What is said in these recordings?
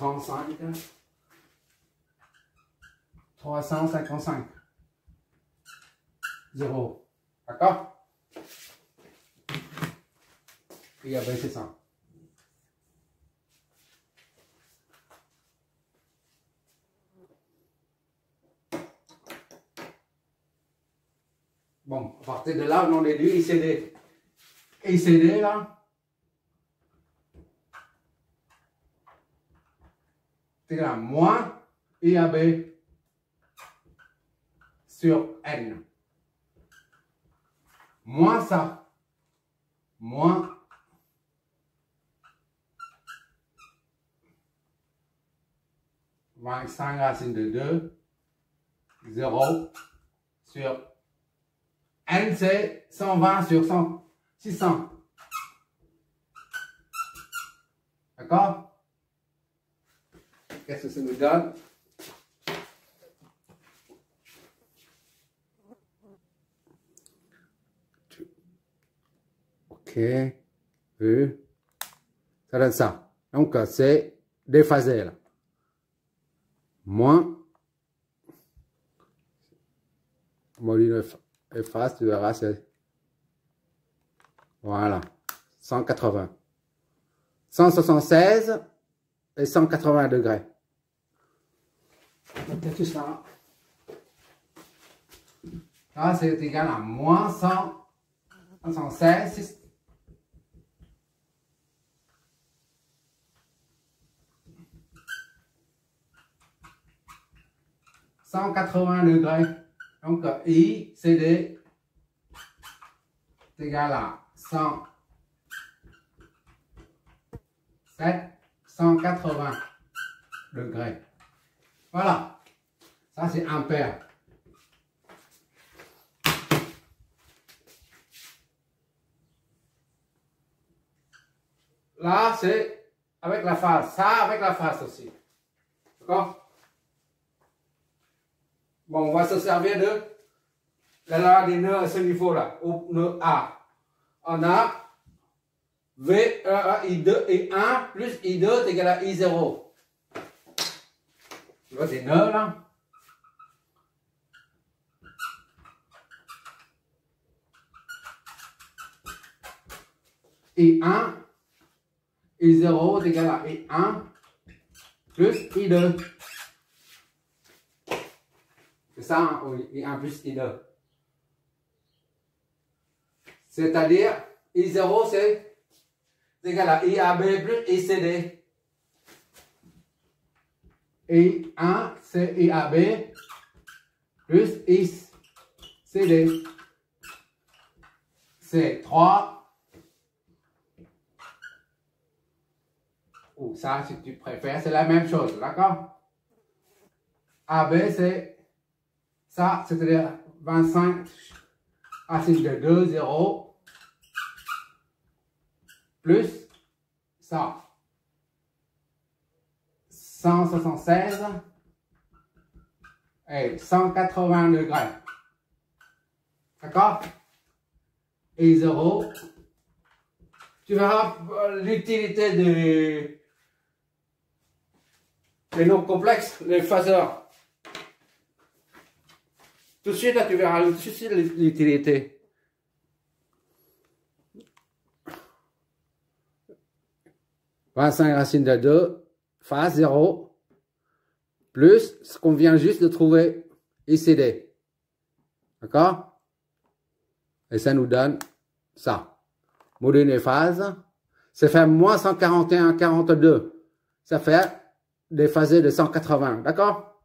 35, 355, 0. D'accord? Et après, c'est ça. Bon, à partir de là, on en déduit ICD. ICD, là, c'est là, moins IAB sur N. Moins ça. Moins 25 racine de 2, 0 sur N, c'est 120 sur 100, 600. D'accord? Qu'est-ce que ça nous donne? Ok, vu. Ça donne ça. Donc, c'est déphasé là. Moins. Modulo efface, tu verras, c'est. Voilà. 180. 176 et 180 degrés. Donc, tout ça. Là, c'est égal à moins 116. 180 degrés. Donc, I, CD, est égal à 180 degrés. Voilà. Ça, c'est ampère. Là, c'est avec la phase. Ça, avec la phase aussi. D'accord? Bon, on va se servir de la loi des nœuds à ce niveau-là, au nœud A. On a V1, I2, I1 plus I2 est égal à I0. Tu vois des nœuds là? I1, I0 est égal à I1 plus I2. C'est ça, hein? Oui, I1 plus I2. C'est-à-dire, I0 c'est égal à IAB plus ICD. I1 c'est IAB plus ICD. C'est 3. Ou ça, si tu préfères, c'est la même chose, d'accord? AB c'est ça, c'est-à-dire 25 racine de 2, 0, plus ça, 176 et 180 degrés. D'accord? Et 0. Tu verras l'utilité des nombres complexes, les phaseurs. Tout de suite, là, tu verras tout de suite l'utilité. « 25 racine de 2, phase 0, plus ce qu'on vient juste de trouver, ICD. » D'accord? Et ça nous donne ça. Module des phases, ça fait moins 141, 42. Ça fait déphasé de 180. D'accord?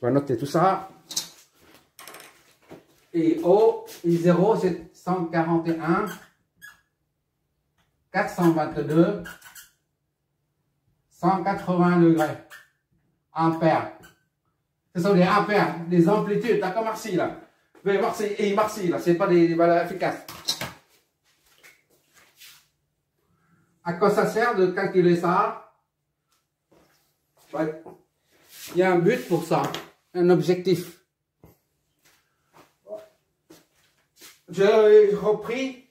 On va noter tout ça. Et O, I0, c'est 141, 422, 180 degrés. Ampères. Ce sont des ampères, des amplitudes. D'accord, merci là. Mais merci et merci là, c'est pas des valeurs efficaces. À quoi ça sert de calculer ça? Ouais. Il y a un but pour ça, un objectif. J'ai repris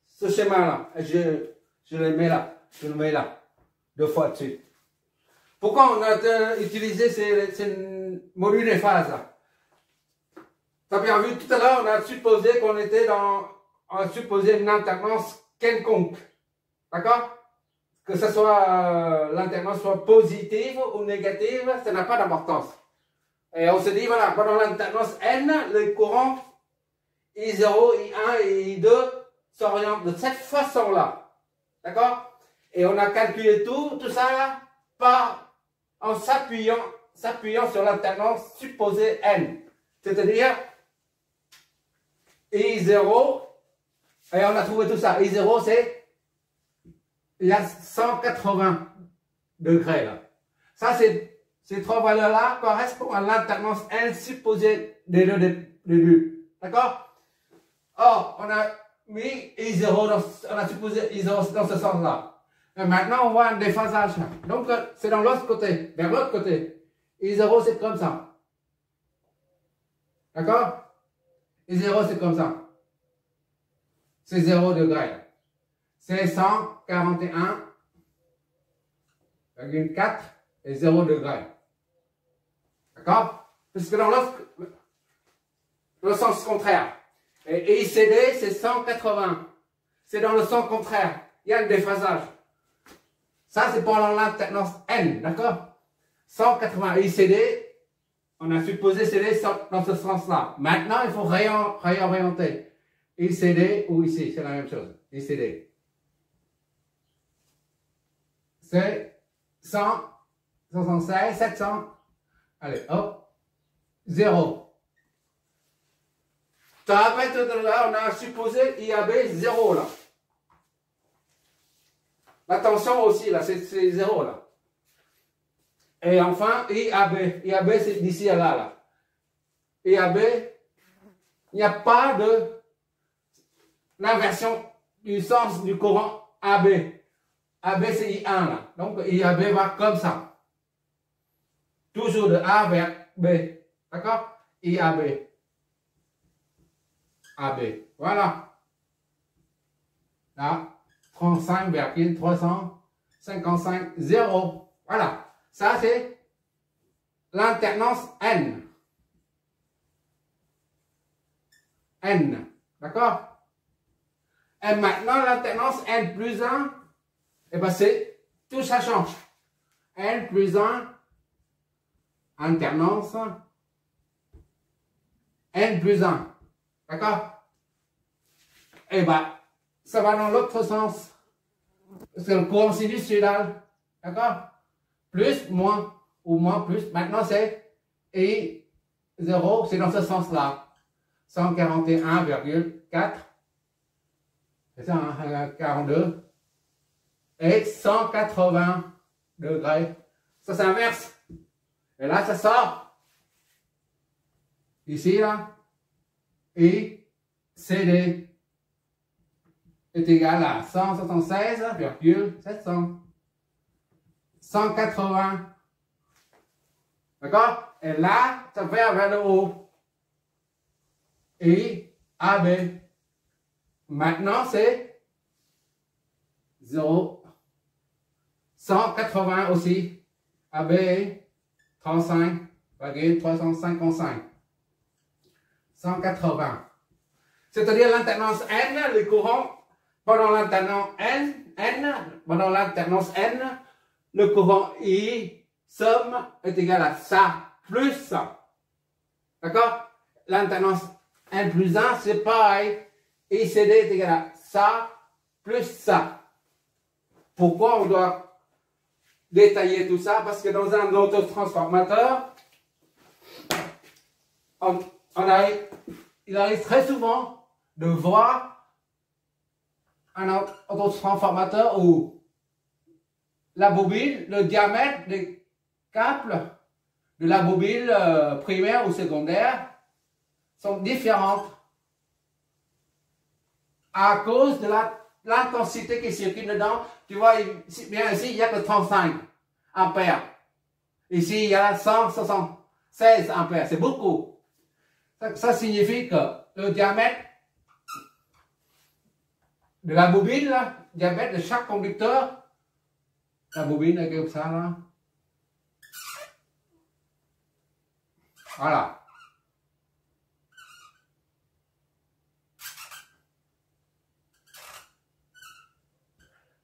ce schéma-là, je le mets là, je le mets là, 2 fois dessus. Pourquoi on a utilisé ces modules et phases? Tu as bien vu tout à l'heure, on a supposé qu'on était on a supposé une alternance quelconque. D'accord? Que ce soit l'alternance soit positive ou négative, ça n'a pas d'importance. Et on se dit, voilà, pendant l'alternance N, le courant I0, I1 et I2 s'orientent de cette façon-là. D'accord? Et on a calculé tout ça en s'appuyant sur l'alternance supposée N. C'est-à-dire I0, et on a trouvé tout ça. I0, c'est il y a 180 degrés là. Ça, ces trois valeurs-là correspondent à l'alternance N supposée des deux débuts. D'accord? Or, on a mis I0, on a supposé I0 dans ce sens-là. Et maintenant, on voit un déphasage. Donc, c'est dans l'autre côté, vers l'autre côté. I0, c'est comme ça. D'accord? I0, c'est comme ça. C'est 0 degré. C'est 141,4 et 0 degré. D'accord? Puisque dans le sens contraire. Et ICD, c'est 180. C'est dans le sens contraire. Il y a un déphasage. Ça, c'est pendant l'alternance N. D'accord? 180. ICD, on a supposé CD dans ce sens-là. Maintenant, il faut réorienter. ICD ou ici, c'est la même chose. ICD. C'est 176, 700. Allez, hop. 0. Tu as rappelé tout à l'heure, on a supposé IAB 0 là. La tension aussi là, c'est 0 là. Et enfin, IAB. IAB, c'est d'ici à là. IAB, il n'y a pas d'inversion du sens du courant AB. AB, c'est I1 là. Donc, IAB va comme ça. Toujours de A vers B. D'accord? IAB. AB. Voilà. Là, 35,355, 0. Voilà. Ça, c'est l'alternance N. N. D'accord? Et maintenant, l'alternance N plus 1, et bien c'est, tout ça change. N plus 1, alternance N plus 1. D'accord? Et bien, ça va dans l'autre sens. C'est le courant sinusoïdal. D'accord? Plus, moins, ou moins, plus. Maintenant, c'est I0, c'est dans ce sens-là. 141,4. C'est ça, hein, 42. Et 180 degrés. Ça s'inverse. Et là, ça sort. Ici, là. Et CD est égal à 176,700. 180. D'accord? Et là, ça va vers le haut. Et AB. Maintenant, c'est 0. 180 aussi. AB est 35,355. 180. C'est-à-dire l'alternance N, le courant, pendant l'alternance N, le courant I, somme, est égal à ça, plus ça. D'accord? L'alternance N plus 1, c'est pareil. ICD est égal à ça, plus ça. Pourquoi on doit détailler tout ça? Parce que dans un autotransformateur, il arrive très souvent de voir un autotransformateur où la bobine, le diamètre des câbles de la bobine primaire ou secondaire sont différentes à cause de l'intensité qui circule dedans. Tu vois, bien ici, il n'y a que 35 ampères. Ici, il y a 176 ampères. C'est beaucoup. Ça signifie que le diamètre de la bobine, le diamètre de chaque conducteur, la bobine est comme ça, là. Voilà.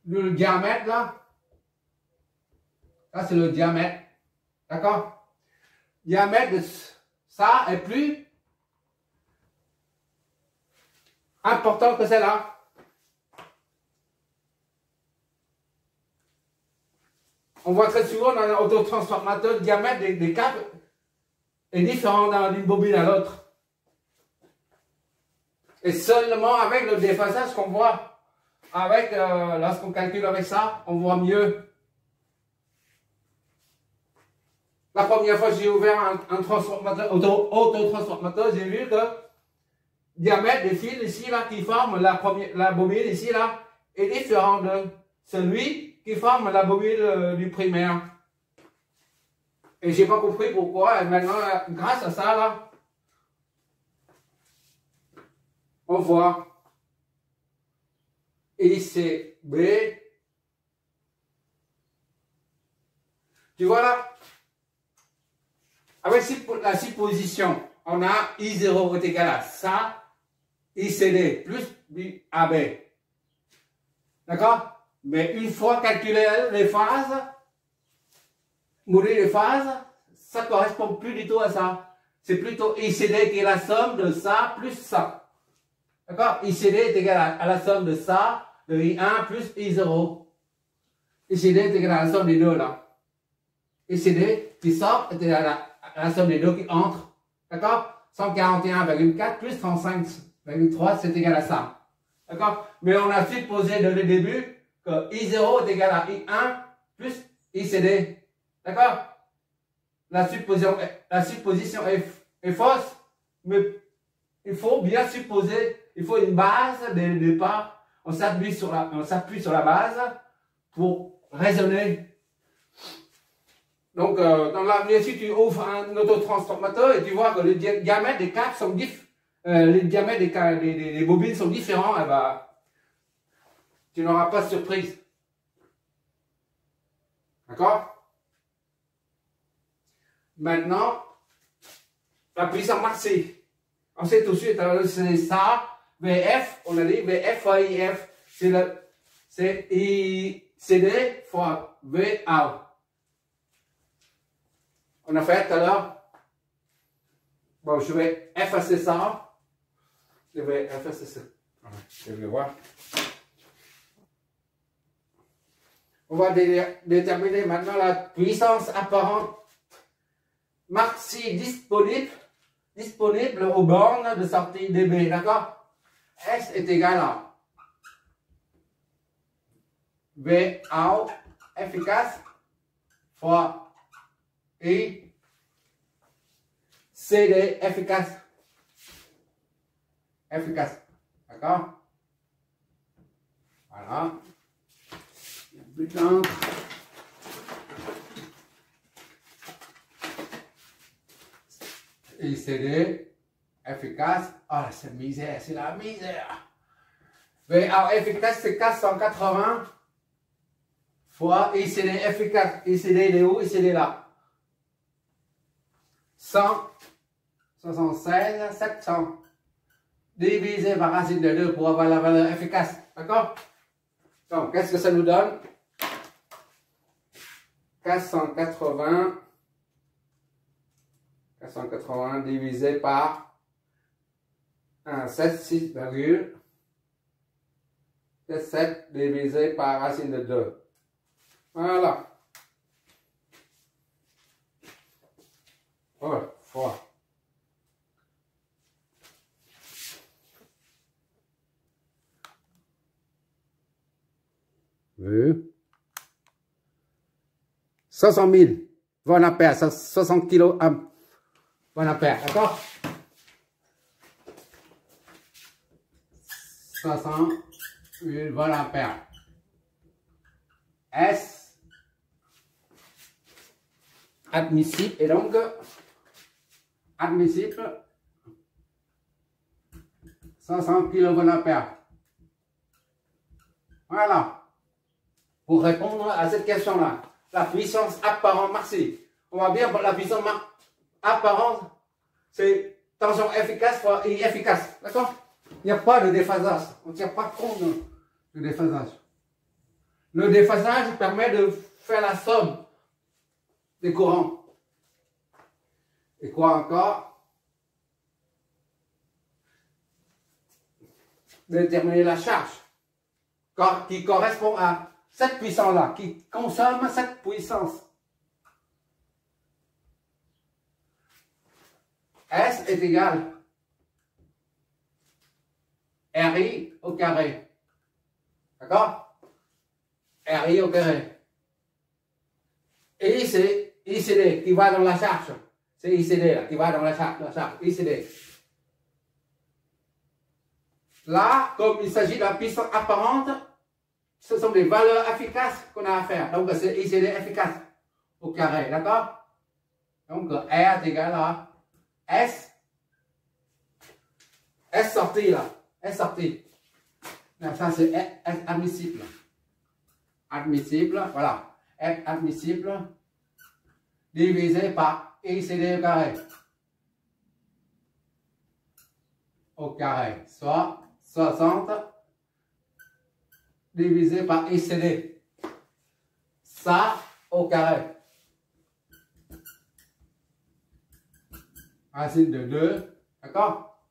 Le diamètre là, ça c'est le diamètre, d'accord? Diamètre de ça est plus important que celle-là. On voit très souvent dans un autotransformateur, le diamètre des câbles est différent d'une bobine à l'autre. Et seulement avec le déphasage qu'on voit. Avec, lorsqu'on calcule avec ça, on voit mieux. La première fois que j'ai ouvert un transformateur, autotransformateur, j'ai vu que le diamètre des fils ici, là, qui forment la bobine ici, là, est différent de celui qui forme la bobine du primaire. Et j'ai pas compris pourquoi. Et maintenant, grâce à ça, là, on voit. ICB. Tu vois là, avec la supposition, on a I0 est égal à ça, ICD plus AB. D'accord? Mais une fois calculé les phases, moduler les phases, ça ne correspond plus du tout à ça. C'est plutôt ICD qui est la somme de ça plus ça. D'accord? ICD est égal à la somme de ça, de I1 plus I0. ICD est égal à la somme des deux là. ICD qui sort est égal à la somme des deux qui entrent. D'accord? 141,4 plus 35,3 c'est égal à ça. D'accord? Mais on a supposé dès le début que I0 est égal à I1 plus ICD. D'accord? La supposition est fausse, mais il faut bien supposer, il faut une base dès le départ. On s'appuie sur la base pour raisonner. Donc, dans l'avenir, si tu ouvres un autotransformateur et tu vois que les diamètres des câbles sont différents, les diamètres des bobines sont différents, eh ben, tu n'auras pas de surprise. D'accord? Maintenant, la puissance maxi. On sait tout de suite, c'est ça. VF, on a dit VF fois IF, c'est ICD fois VA. On a fait tout à l'heure. Bon, je vais effacer ça. Je vais effacer ça. Je vais voir. On va déterminer maintenant la puissance apparente maxi disponible aux bornes de sortie dB. D'accord? S est égal à V out efficace fois I CD efficace. D'accord? Voilà. Plus d'encre. ICD efficace. Ah, c'est misère, c'est la misère. VA efficace, c'est 480 fois ICD efficace. ICD, il est où? ICD là. 176, 700. Divisé par racine de 2 pour avoir la valeur efficace. D'accord? Donc, qu'est-ce que ça nous donne? 480 divisé par 76 divisé par racine de 2. Voilà. Oh, froid. Oui. 500 000 volts ampères, 60 kA volts ampères, d'accord? 500 000 volts ampères. S admissible et donc admissible 500 kV. Voilà. Pour répondre à cette question-là, la puissance apparente maxi. On va bien la puissance apparente c'est tension efficace fois inefficace. D'accord? Il n'y a pas de déphasage. On ne tient pas compte de déphasage. Le déphasage permet de faire la somme des courants. Et quoi encore? Déterminer la charge qui correspond à cette puissance-là, qui consomme cette puissance. S est égal RI au carré. D'accord? RI au carré. Et c'est ICD qui va dans la charge. C'est ICD là, qui va dans la charge. ICD. Là, comme il s'agit de la puissance apparente, ce sont des valeurs efficaces qu'on a à faire. Donc, c'est ICD efficace au carré. D'accord? Donc, R est égal à S sorti là. S sorti. Ça, c'est S admissible. Admissible, voilà. F admissible divisé par ICD au carré. Au carré. Soit 60 divisé par ICD. Ça au carré. Racine de 2. D'accord?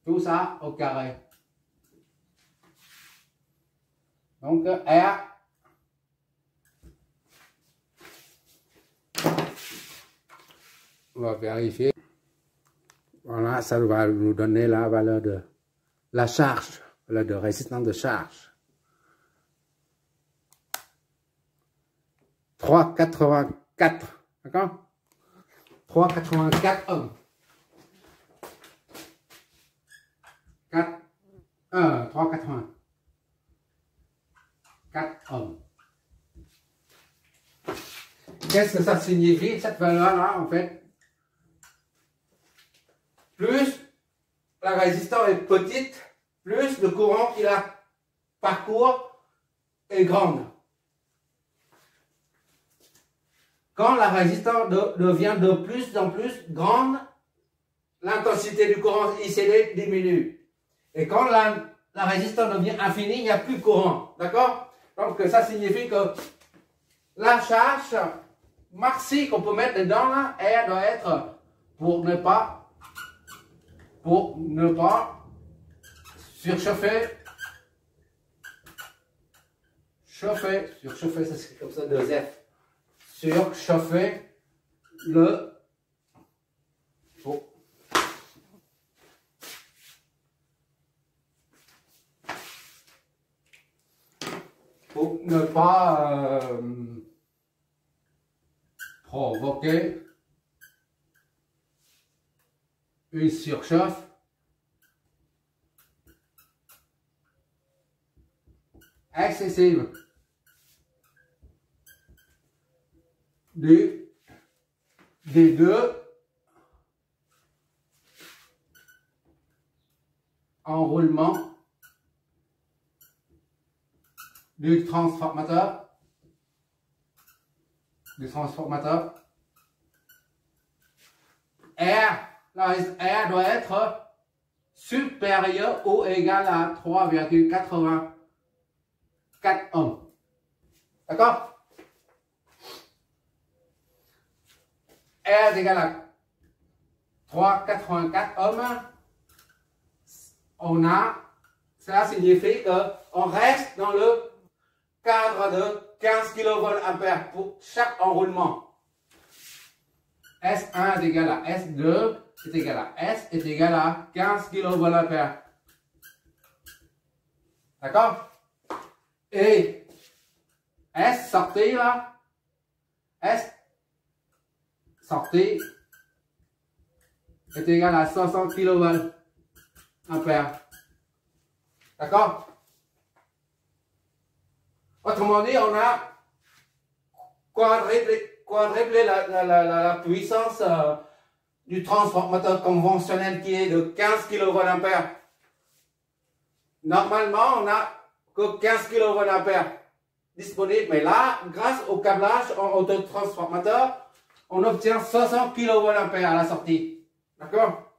Tout ça au carré. Donc, R. On va vérifier. Voilà, ça va nous donner la valeur de la charge, valeur de résistance de charge. 3,84. D'accord? 3,84 ohms. 3,80. 4 ohms. Qu'est-ce que ça signifie, cette valeur-là, en fait? Plus la résistance est petite, plus le courant qui la parcourt est grande. Quand la résistance devient de plus en plus grande, l'intensité du courant ICD diminue. Et quand la résistance devient infinie, il n'y a plus de courant. D'accord? Donc ça signifie que la charge maxi qu'on peut mettre dedans, là, R doit être pour ne pas surchauffer. Surchauffer, ça c'est comme ça, 2F. Surchauffer le pour ne pas provoquer une surchauffe excessive des deux enroulements du transformateur. R doit être supérieur ou égal à 3,84 ohms. D'accord? R est égal à 3,84 ohms. Cela signifie qu'on reste dans le cadre de 15 kVA pour chaque enroulement. S1 est égal à S2 est égal à S est égal à 15 kVA. D'accord? Et S sorti là, S sorti est égal à 60 kVA. D'accord? Autrement dit, on a quadruplé la puissance du transformateur conventionnel qui est de 15 kVA. Normalement, on n'a que 15 kVA disponible, mais là, grâce au câblage en autotransformateur, on obtient 60 kVA à la sortie. D'accord?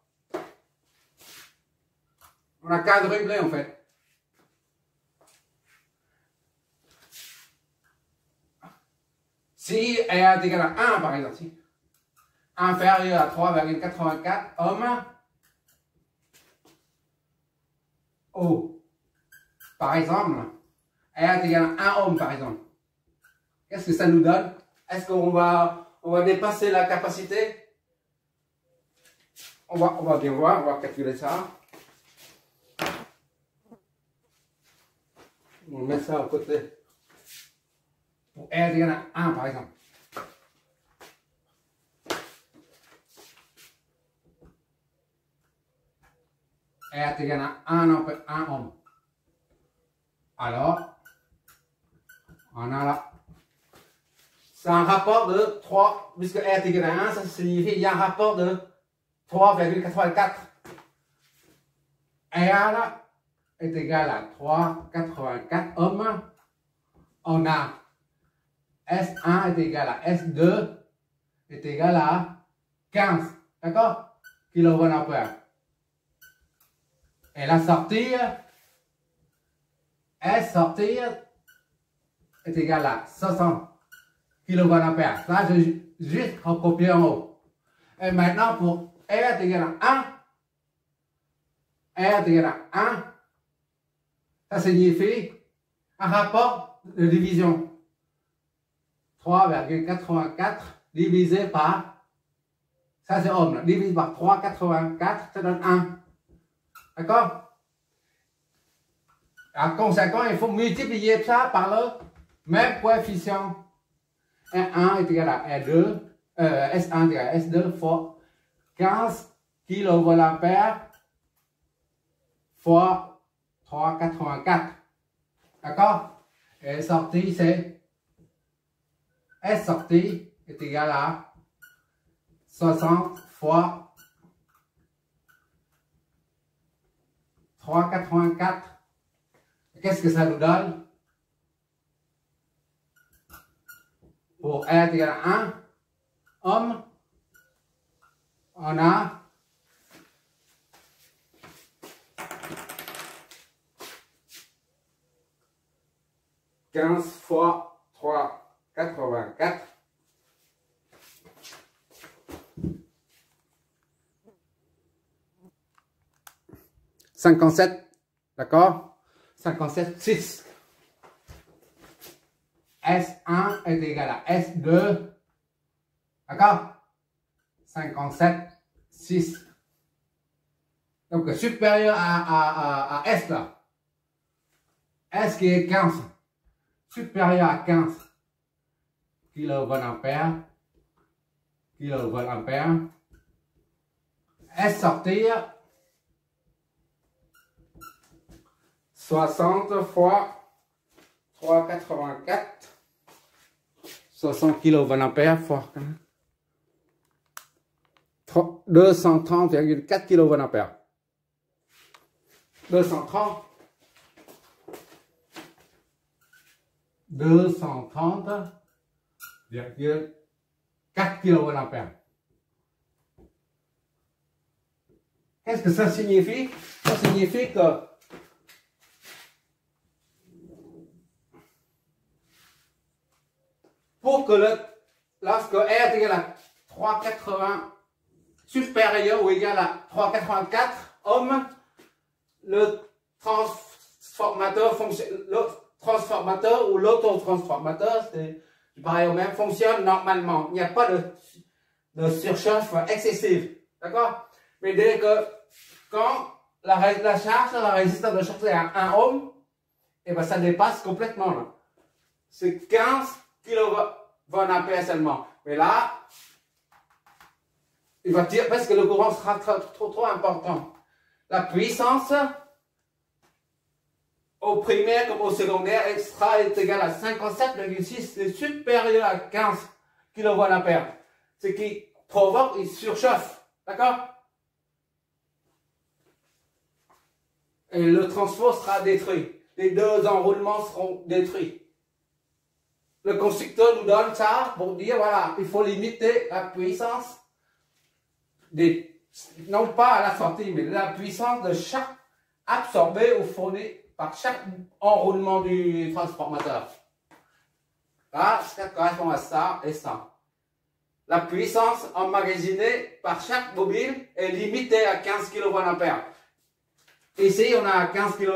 On a quadruplé en fait. Si R est égal à 1 par exemple, si inférieur à 3,84 ohms, O. Par exemple, R est égal à 1 ohm par exemple. Qu'est-ce que ça nous donne? Est-ce qu'on va dépasser la capacité? On va bien voir, on va calculer ça. On met ça au côté. Pour R est égal à 1 par exemple. R est égal à 1 ohm. Alors, on a là. C'est un rapport de 3, puisque R est égal à 1, ça signifie qu'il y a un rapport de 3,84. R est égal à 3,84 ohms. On a S1 est égal à S2 est égal à 15. D'accord? Kilovoltampères. Et la sortie, S sortie est égal à 60 kVA. Ça, j'ai juste recopié en haut. Et maintenant, pour R est égal à 1, R est égal à 1, ça signifie un rapport de division. 3,84 divisé par, ça c'est ohm, divisé par 3,84, ça donne 1. D'accord? En conséquent, il faut multiplier ça par le même coefficient. R1 est égal à R2, S1 est égal à S2 fois 15 kVA fois 3,84. D'accord? Et sortie, c'est S sortie est égal à 60 fois 3,84. Qu'est-ce que ça nous donne? Pour R est égal à 1 ohm, on a 15 fois 3,84. « 57, d'accord? 57,6. S1 est égal à S2. D'accord? 57,6. Donc supérieur à S là. S qui est 15. Supérieur à 15 kVA. S sortir 60 fois 3,84. 60 kVA fois 230,4 kVA. 230,4 kVA. Qu'est-ce que ça signifie? Ça signifie que pour que lorsque R est égal à 3,80 supérieur ou égal à 3,84 ohms, le transformateur ou l'autotransformateur, c'est pareil au même, fonctionne normalement. Il n'y a pas de surchauffe excessive. D'accord? Mais dès que quand la résistance de charge est à 1 ohm, et ben ça dépasse complètement. C'est 15 kVA seulement. Mais là, il va dire parce que le courant sera trop important. La puissance au primaire comme au secondaire extra est égale à 57,6, c'est supérieur à 15 kVA. Ce qui provoque une surchauffe. D'accord? Et le transport sera détruit. Les deux enroulements seront détruits. Le constructeur nous donne ça pour dire, voilà, il faut limiter la puissance non pas à la sortie, mais la puissance de chaque absorbée ou fournie par chaque enroulement du transformateur. Là, ça correspond à ça et ça. La puissance emmagasinée par chaque bobine est limitée à 15 kVA. Ici, on a 15 000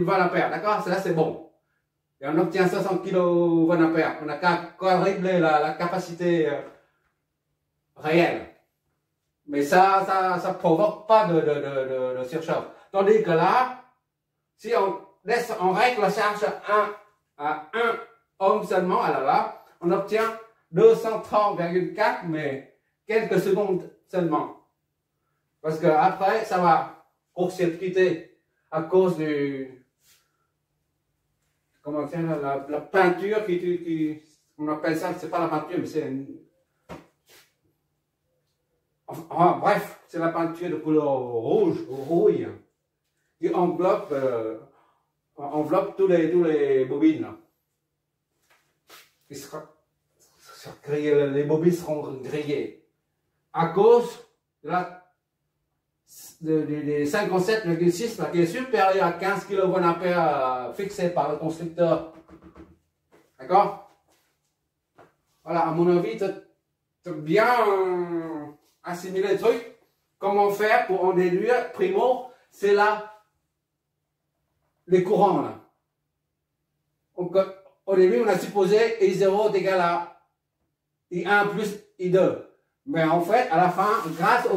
VA, d'accord? Là, c'est bon. Et on obtient 60 kVA. On n'a qu'à quadrupler la capacité réelle. Mais ça provoque pas de surchauffe. Tandis que là, si on règle la charge à 1 ohm seulement, alors là, on obtient 230,4, mais quelques secondes seulement. Parce que après, ça va court-circuiter à cause du, comment dire, la peinture on appelle ça, c'est pas la peinture, mais c'est bref, c'est la peinture de couleur rouge, ou rouille, qui enveloppe tous les bobines. Les bobines seront grillées à cause des 57,6 qui est supérieur à 15 kVA fixé par le constructeur. D'accord? Voilà, à mon avis, tu as bien assimilé le truc. Comment faire pour en déduire? Primo, c'est là les courants. Là. Donc, au début, on a supposé I0 est égal à I1 plus I2. Mais en fait, à la fin, grâce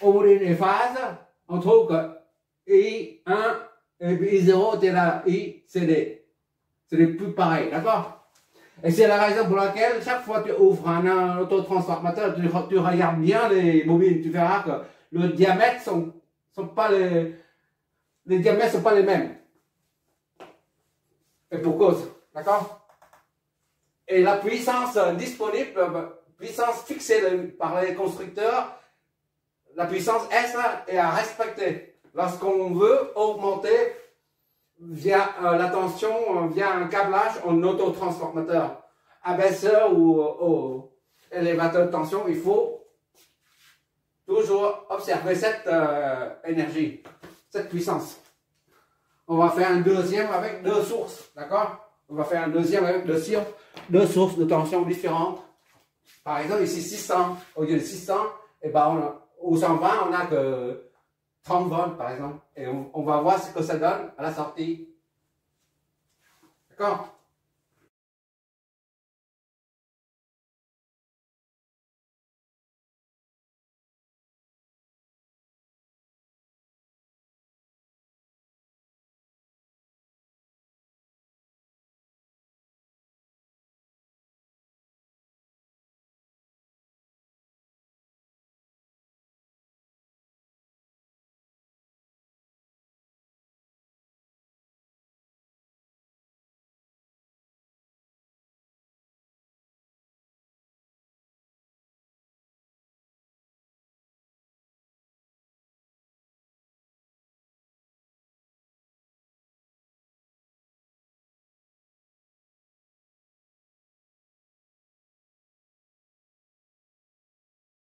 au modèle des phases, on trouve que I1 et I0 est égal à ICD. C'est plus pareil, d'accord? Et c'est la raison pour laquelle, chaque fois que tu ouvres un autotransformateur, tu regardes bien les bobines, tu verras que le diamètre sont pas les diamètres sont pas les mêmes. Et pour cause, d'accord? Et la puissance disponible, puissance fixée par les constructeurs, la puissance S est à respecter. Lorsqu'on veut augmenter via la tension, via un câblage en autotransformateur, abaisseur ou élévateur de tension, il faut toujours observer cette énergie, cette puissance. On va faire un deuxième avec deux sources, d'accord? On va faire un deuxième avec deux sources de tension différentes. Par exemple, ici 600, au lieu de 600, et ben au 120, on n'a que 30 volts par exemple. Et on va voir ce que ça donne à la sortie. D'accord?